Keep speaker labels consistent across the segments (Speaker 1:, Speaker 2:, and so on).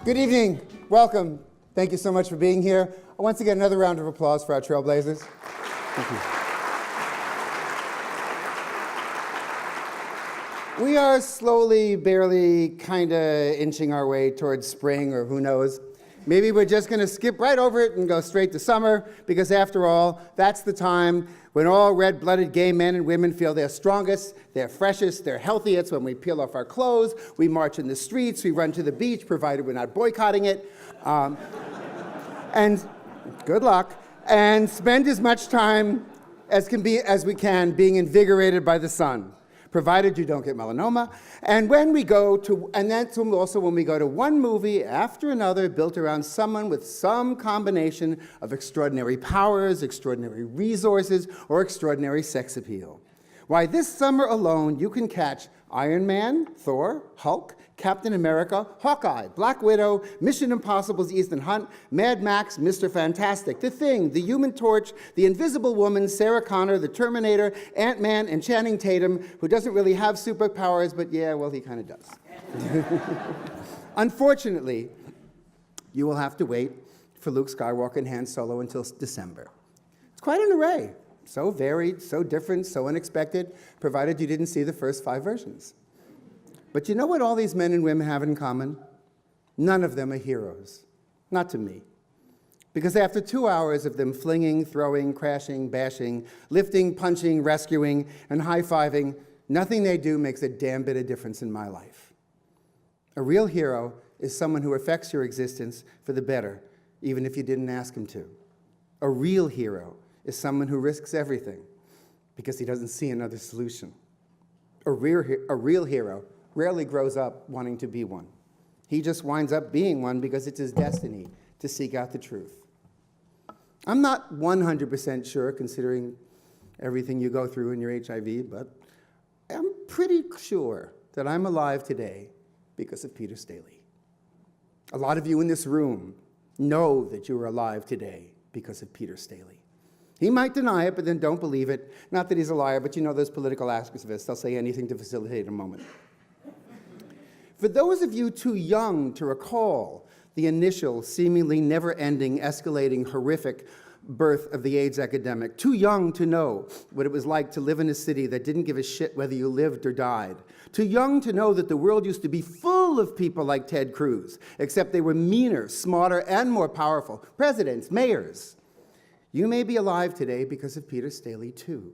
Speaker 1: Good evening. Welcome. Thank you so much for being here. I want to get another round of applause for our Trailblazers. Thank you. We are slowly, barely, kind of inching our way towards spring, or who knows. Maybe we're just going to skip right over it and go straight to summer, because after all, that's the time when all red-blooded gay men and women feel they're strongest, they're freshest, they're healthiest. When we peel off our clothes, we march in the streets, we run to the beach, provided we're not boycotting it. And good luck. And spend as much time as we can being invigorated by the sun, provided you don't get melanoma. And that's also when we go to one movie after another built around someone with some combination of extraordinary powers, extraordinary resources, or extraordinary sex appeal. Why, this summer alone, you can catch Iron Man, Thor, Hulk, Captain America, Hawkeye, Black Widow, Mission Impossible's Ethan Hunt, Mad Max, Mr. Fantastic, The Thing, The Human Torch, The Invisible Woman, Sarah Connor, The Terminator, Ant-Man, and Channing Tatum, who doesn't really have superpowers, but yeah, well, he kind of does. Unfortunately, you will have to wait for Luke Skywalker and Han Solo until December. It's quite an array. So varied, so different, so unexpected, provided you didn't see the first 5 versions. But you know what all these men and women have in common? None of them are heroes. Not to me. Because after 2 hours of them flinging, throwing, crashing, bashing, lifting, punching, rescuing, and high-fiving, nothing they do makes a damn bit of difference in my life. A real hero is someone who affects your existence for the better, even if you didn't ask him to. A real hero is someone who risks everything because he doesn't see another solution. A real hero rarely grows up wanting to be one. He just winds up being one because it's his destiny to seek out the truth. I'm not 100% sure, considering everything you go through in your HIV, but I'm pretty sure that I'm alive today because of Peter Staley. A lot of you in this room know that you are alive today because of Peter Staley. He might deny it, but then don't believe it. Not that he's a liar, but you know those political activists, they'll say anything to facilitate a moment. For those of you too young to recall the initial, seemingly never-ending, escalating, horrific birth of the AIDS epidemic, too young to know what it was like to live in a city that didn't give a shit whether you lived or died, too young to know that the world used to be full of people like Ted Cruz, except they were meaner, smarter, and more powerful, presidents, mayors. You may be alive today because of Peter Staley, too.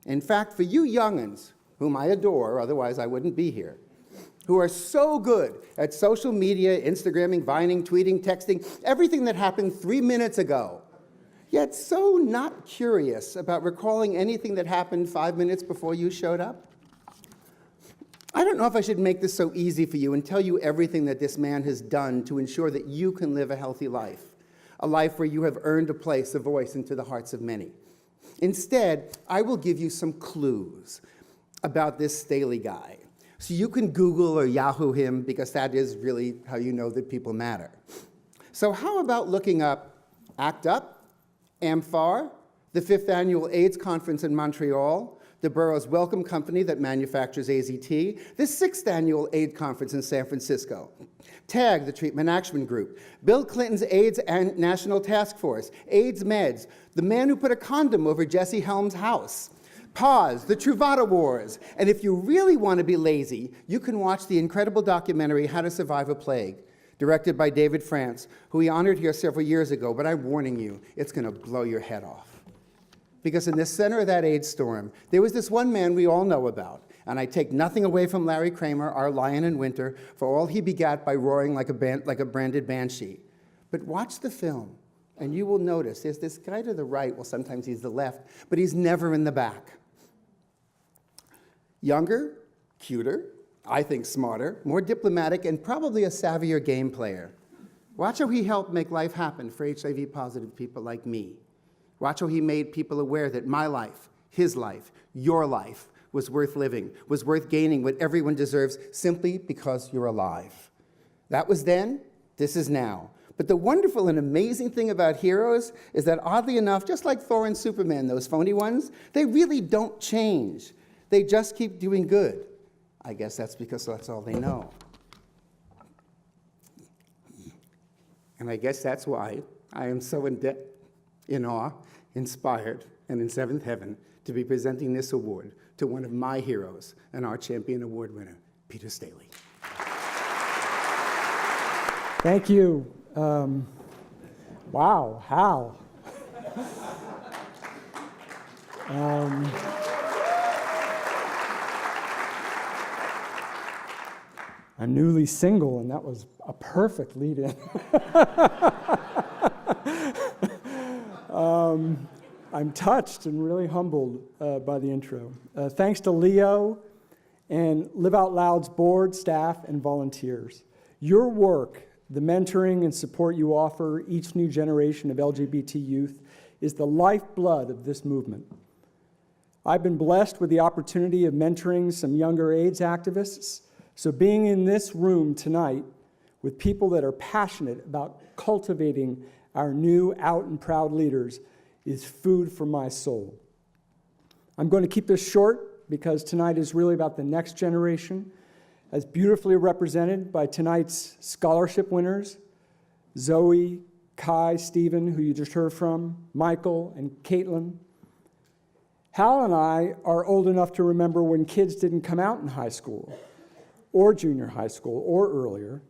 Speaker 1: In fact, for you young'uns, whom I adore, otherwise I wouldn't be here, who are so good at social media, Instagramming, Vining, tweeting, texting, everything that happened 3 minutes ago, yet so not curious about recalling anything that happened 5 minutes before you showed up? I don't know if I should make this so easy for you and tell you everything that this man has done to ensure that you can live a healthy life. A life where you have earned a place, a voice into the hearts of many. Instead, I will give you some clues about this Staley guy. So you can Google or Yahoo him, because that is really how you know that people matter. So how about looking up ACT UP, AMFAR, the 5th Annual AIDS Conference in Montreal, the borough's Welcome Company that manufactures AZT, the 6th Annual AIDS Conference in San Francisco, TAG, the Treatment Action Group, Bill Clinton's AIDS and National Task Force, AIDS Meds, the man who put a condom over Jesse Helms' house, Pause, the Truvada Wars, and if you really want to be lazy, you can watch the incredible documentary How to Survive a Plague, directed by David France, who we honored here several years ago, but I'm warning you, it's going to blow your head off. Because in the center of that AIDS storm, there was this one man we all know about, and I take nothing away from Larry Kramer, our lion in winter, for all he begat by roaring like a branded banshee. But watch the film, and you will notice there's this guy to the right, well, sometimes he's the left, but he's never in the back. Younger, cuter, I think smarter, more diplomatic, and probably a savvier game player. Watch how he helped make life happen for HIV-positive people like me. Watch how he made people aware that my life, his life, your life was worth living, was worth gaining what everyone deserves simply because you're alive. That was then, this is now. But the wonderful and amazing thing about heroes is that, oddly enough, just like Thor and Superman, those phony ones, they really don't change. They just keep doing good. I guess that's because that's all they know. And I guess that's why I am so in awe, inspired, and in seventh heaven to be presenting this award to one of my heroes and our Champion Award winner, Peter Staley.
Speaker 2: Thank you. Wow, Hal. I'm newly single, and that was a perfect lead-in. I'm touched and really humbled by the intro. Thanks to Leo and Live Out Loud's board, staff, and volunteers. Your work, the mentoring and support you offer each new generation of LGBT youth, is the lifeblood of this movement. I've been blessed with the opportunity of mentoring some younger AIDS activists, so being in this room tonight with people that are passionate about cultivating our new out and proud leaders is food for my soul. I'm going to keep this short because tonight is really about the next generation, as beautifully represented by tonight's scholarship winners, Zoe, Kai, Stephen, who you just heard from, Michael, and Caitlin. Hal and I are old enough to remember when kids didn't come out in high school, or junior high school, or earlier.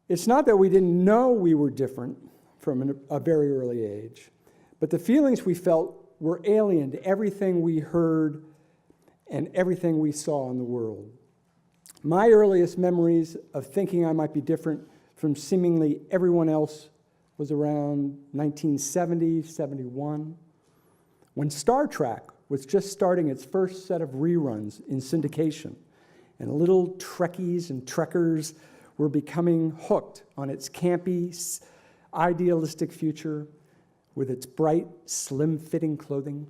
Speaker 2: It's not that we didn't know we were different from a very early age, but the feelings we felt were alien to everything we heard and everything we saw in the world. My earliest memories of thinking I might be different from seemingly everyone else was around 1970, 71, when Star Trek was just starting its first set of reruns in syndication, and little Trekkies and Trekkers were becoming hooked on its campy, idealistic future with its bright, slim-fitting clothing.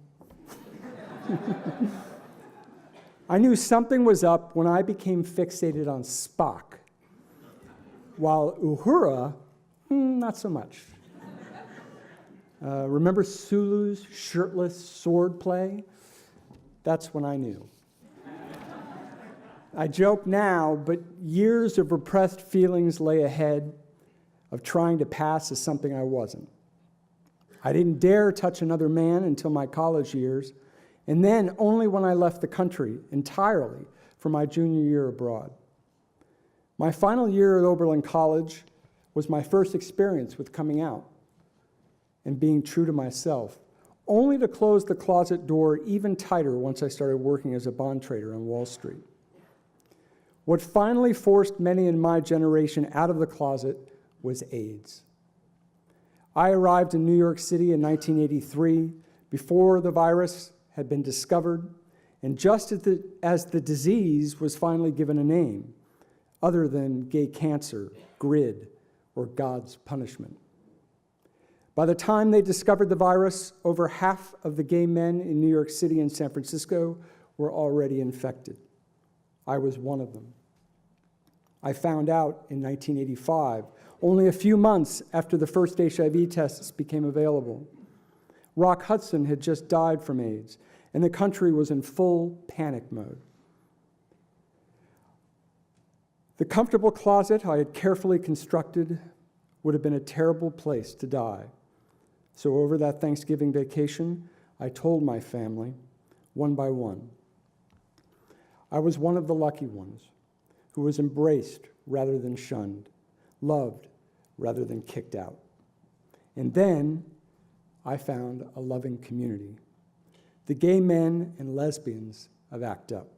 Speaker 2: I knew something was up when I became fixated on Spock, while Uhura, not so much. Remember Sulu's shirtless sword play? That's when I knew. I joke now, but years of repressed feelings lay ahead of trying to pass as something I wasn't. I didn't dare touch another man until my college years, and then only when I left the country entirely for my junior year abroad. My final year at Oberlin College was my first experience with coming out and being true to myself, only to close the closet door even tighter once I started working as a bond trader on Wall Street. What finally forced many in my generation out of the closet was AIDS. I arrived in New York City in 1983, before the virus had been discovered, and just as the disease was finally given a name, other than gay cancer, GRID, or God's punishment. By the time they discovered the virus, over half of the gay men in New York City and San Francisco were already infected. I was one of them. I found out in 1985, only a few months after the first HIV tests became available. Rock Hudson had just died from AIDS, and the country was in full panic mode. The comfortable closet I had carefully constructed would have been a terrible place to die. So over that Thanksgiving vacation, I told my family, one by one. I was one of the lucky ones who was embraced rather than shunned, loved rather than kicked out. And then I found a loving community, the gay men and lesbians of ACT UP.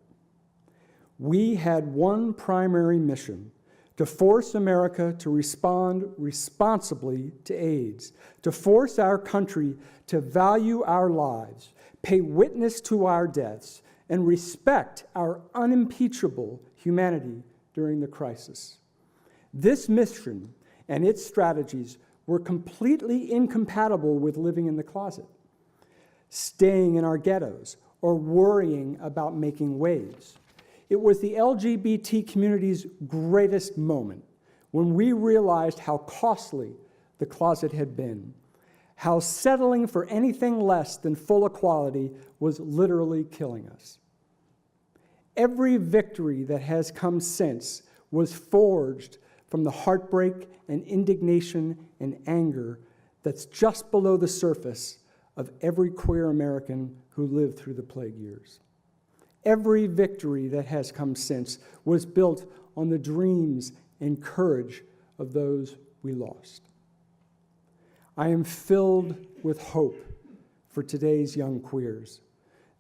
Speaker 2: We had one primary mission: to force America to respond responsibly to AIDS, to force our country to value our lives, pay witness to our deaths, and respect our unimpeachable humanity during the crisis. This mission and its strategies were completely incompatible with living in the closet, staying in our ghettos, or worrying about making waves. It was the LGBT community's greatest moment when we realized how costly the closet had been, how settling for anything less than full equality was literally killing us. Every victory that has come since was forged from the heartbreak and indignation and anger that's just below the surface of every queer American who lived through the plague years. Every victory that has come since was built on the dreams and courage of those we lost. I am filled with hope for today's young queers.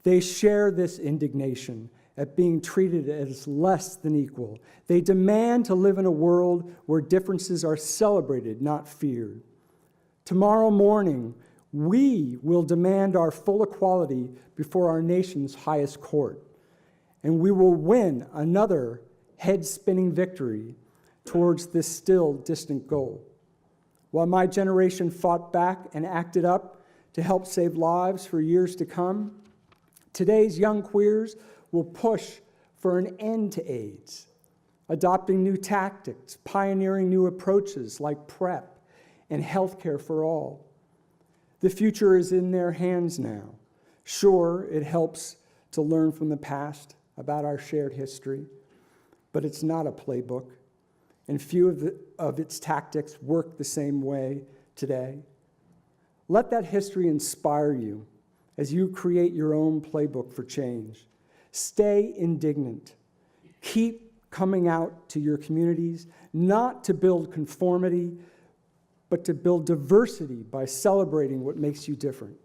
Speaker 2: They share this indignation at being treated as less than equal. They demand to live in a world where differences are celebrated, not feared. Tomorrow morning, we will demand our full equality before our nation's highest court, and we will win another head-spinning victory towards this still distant goal. While my generation fought back and acted up to help save lives for years to come, today's young queers will push for an end to AIDS, adopting new tactics, pioneering new approaches like PrEP and healthcare for all. The future is in their hands now. Sure, it helps to learn from the past about our shared history, but it's not a playbook, and few of its tactics work the same way today. Let that history inspire you as you create your own playbook for change. Stay indignant. Keep coming out to your communities, not to build conformity, but to build diversity by celebrating what makes you different.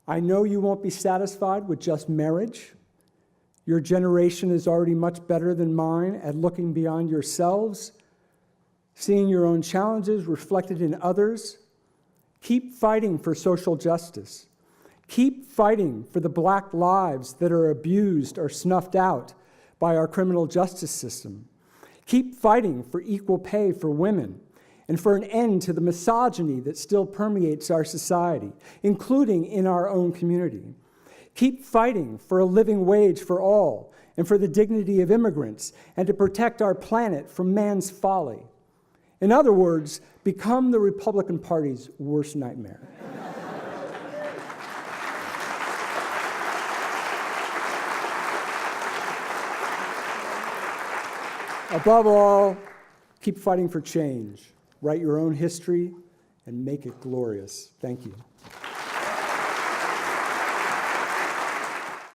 Speaker 2: I know you won't be satisfied with just marriage. Your generation is already much better than mine at looking beyond yourselves, seeing your own challenges reflected in others. Keep fighting for social justice. Keep fighting for the Black lives that are abused or snuffed out by our criminal justice system. Keep fighting for equal pay for women and for an end to the misogyny that still permeates our society, including in our own community. Keep fighting for a living wage for all and for the dignity of immigrants and to protect our planet from man's folly. In other words, become the Republican Party's worst nightmare. Above all, keep fighting for change. Write your own history and make it glorious. Thank you.